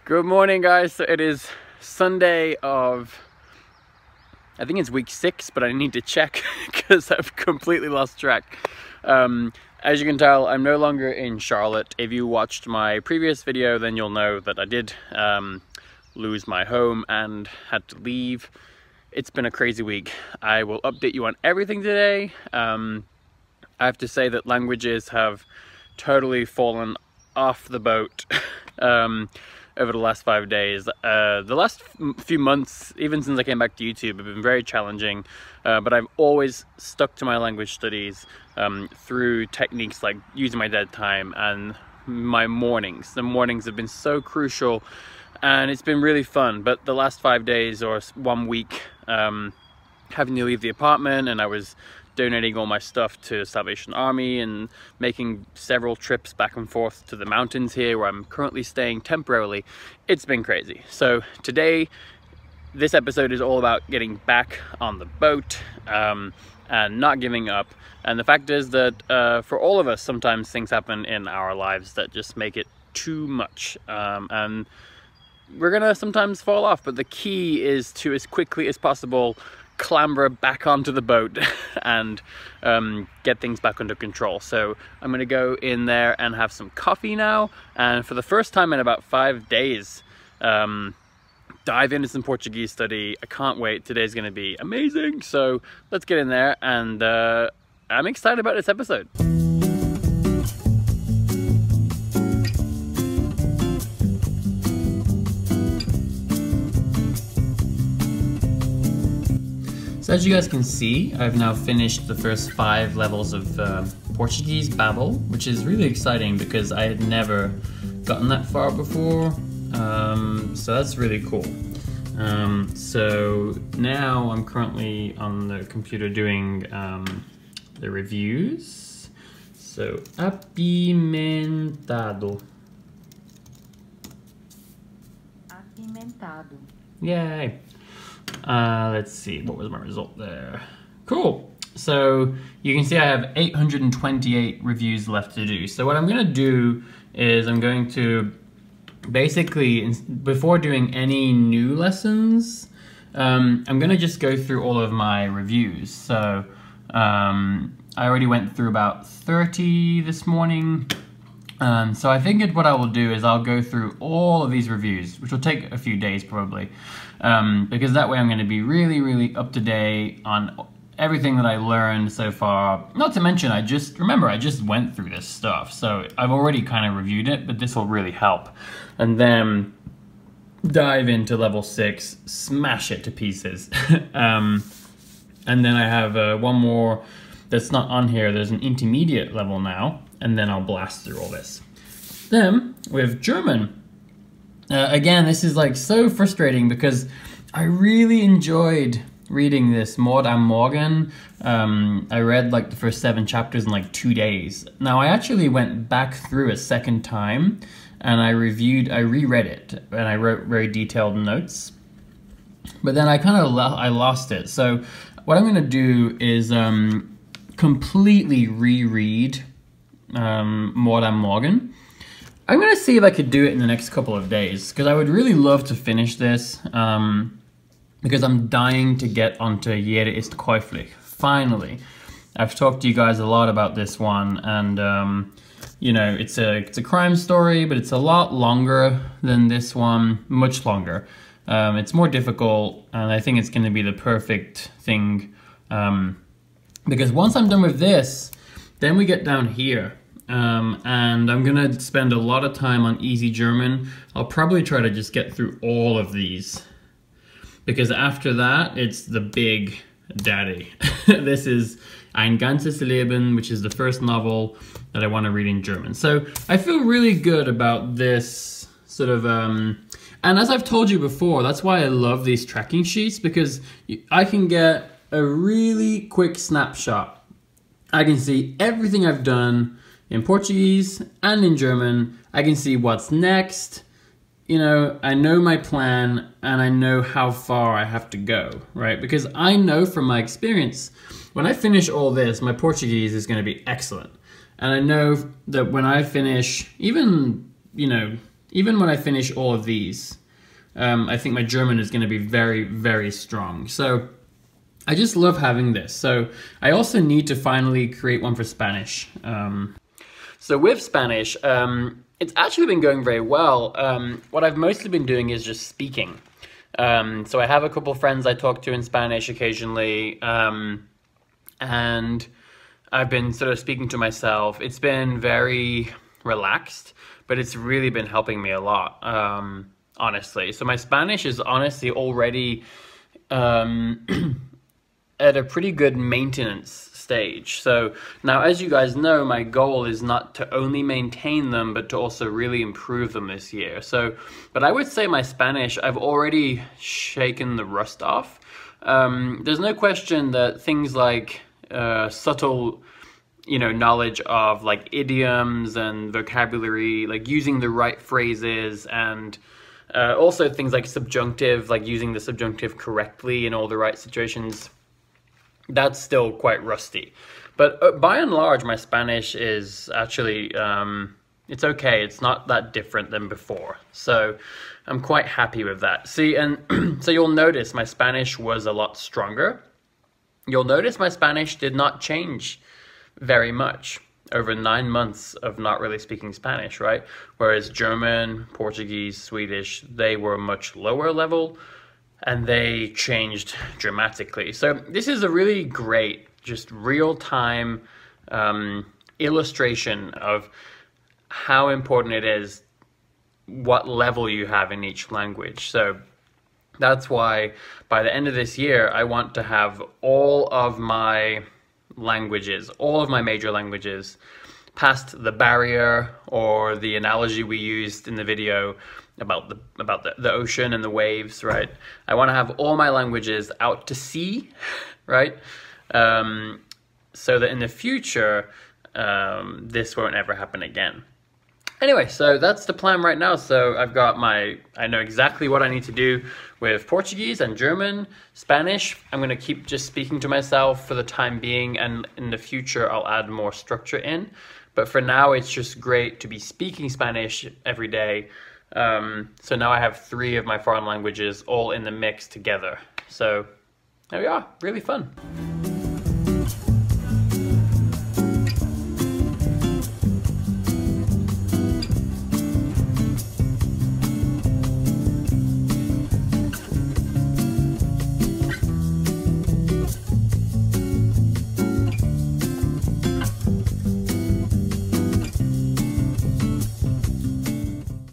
Good morning, guys. So it is Sunday of, I think it's week 6, but I need to check because I've completely lost track. As you can tell, I'm no longer in Charlotte. If you watched my previous video, then you'll know that I did lose my home and had to leave. It's been a crazy week. I will update you on everything today. I have to say that languages have totally fallen off the boat over the last 5 days. The last few months, even since I came back to YouTube, have been very challenging, but I've always stuck to my language studies through techniques like using my dead time and my mornings. The mornings have been so crucial and it's been really fun, but the last 5 days or 1 week having to leave the apartment, and I was donating all my stuff to Salvation Army and making several trips back and forth to the mountains here where I'm currently staying temporarily. It's been crazy. So today, this episode is all about getting back on the boat and not giving up. And the fact is that for all of us, sometimes things happen in our lives that just make it too much. And we're gonna sometimes fall off, but the key is to, as quickly as possible, clamber back onto the boat and get things back under control. So I'm gonna go in there and have some coffee now, and for the first time in about 5 days dive into some Portuguese study. I can't wait. Today's gonna be amazing, so let's get in there, and I'm excited about this episode. So as you guys can see, I've now finished the first 5 levels of Portuguese Babel, which is really exciting because I had never gotten that far before. So that's really cool. So now I'm currently on the computer doing the reviews. So, apimentado. Apimentado. Yay. Let's see, what was my result there? Cool. So you can see I have 828 reviews left to do. So what I'm going to do is I'm going to basically, before doing any new lessons, I'm going to just go through all of my reviews. So I already went through about 30 this morning. So I figured what I will do is I'll go through all of these reviews, which will take a few days probably, because that way I'm going to be really up to date on everything that I learned so far. Not to mention, I just went through this stuff, so I've already kind of reviewed it, but this will really help. And then dive into level 6, smash it to pieces. And then I have one more that's not on here. There's an intermediate level now, and then I'll blast through all this. Then with German, again, this is like so frustrating because I really enjoyed reading this Mord am Morgen. I read like the first 7 chapters in like 2 days. Now I actually went back through a second time and I reread it, and I wrote very detailed notes. But then I lost it. So what I'm gonna do is completely reread Mord am Morgen. I'm gonna see if I could do it in the next couple of days, because I would really love to finish this, because I'm dying to get onto Jeder ist käuflich. Finally. I've talked to you guys a lot about this one, and you know, it's a crime story, but it's a lot longer than this one, much longer. It's more difficult, and I think it's gonna be the perfect thing, because once I'm done with this, then we get down here, and I'm gonna spend a lot of time on easy German. I'll probably try to just get through all of these, because after that, it's the big daddy. This is Ein ganzes Leben, which is the first novel that I want to read in German. So I feel really good about this sort of, and as I've told you before, that's why I love these tracking sheets, because I can get a really quick snapshot. I can see everything I've done in Portuguese and in German. I can see what's next. You know, I know my plan and I know how far I have to go, right? Because I know from my experience, when I finish all this, my Portuguese is going to be excellent. And I know that when I finish, even, you know, even when I finish all of these, I think my German is going to be very, very strong. So I just love having this. So I also need to finally create one for Spanish. So with Spanish, it's actually been going very well. What I've mostly been doing is just speaking. So I have a couple friends I talk to in Spanish occasionally, and I've been sort of speaking to myself. It's been very relaxed, but it's really been helping me a lot, honestly. So my Spanish is honestly already at a pretty good maintenance stage. So now, as you guys know, my goal is not to only maintain them, but to also really improve them this year. So, but I would say my Spanish, I've already shaken the rust off. There's no question that things like subtle, knowledge of like idioms and vocabulary, like using the right phrases, and also things like subjunctive, like using the subjunctive correctly in all the right situations, that's still quite rusty. But by and large, my Spanish is actually, it's okay. It's not that different than before. So I'm quite happy with that. See, and so you'll notice my Spanish was a lot stronger. You'll notice my Spanish did not change very much over 9 months of not really speaking Spanish, right? Whereas German, Portuguese, Swedish, they were much lower level, and they changed dramatically. So this is a really great, just real-time illustration of how important it is what level you have in each language. So that's why by the end of this year, I want to have all of my languages, all of my major languages, past the barrier, or the analogy we used in the video about the ocean and the waves, right? I want to have all my languages out to sea, right? So that in the future, this won't ever happen again. Anyway, so that's the plan right now. So I've got I know exactly what I need to do with Portuguese and German. Spanish, I'm going to keep just speaking to myself for the time being, and in the future, I'll add more structure in. But for now, it's just great to be speaking Spanish every day. So now I have 3 of my foreign languages all in the mix together. So there we are, really fun.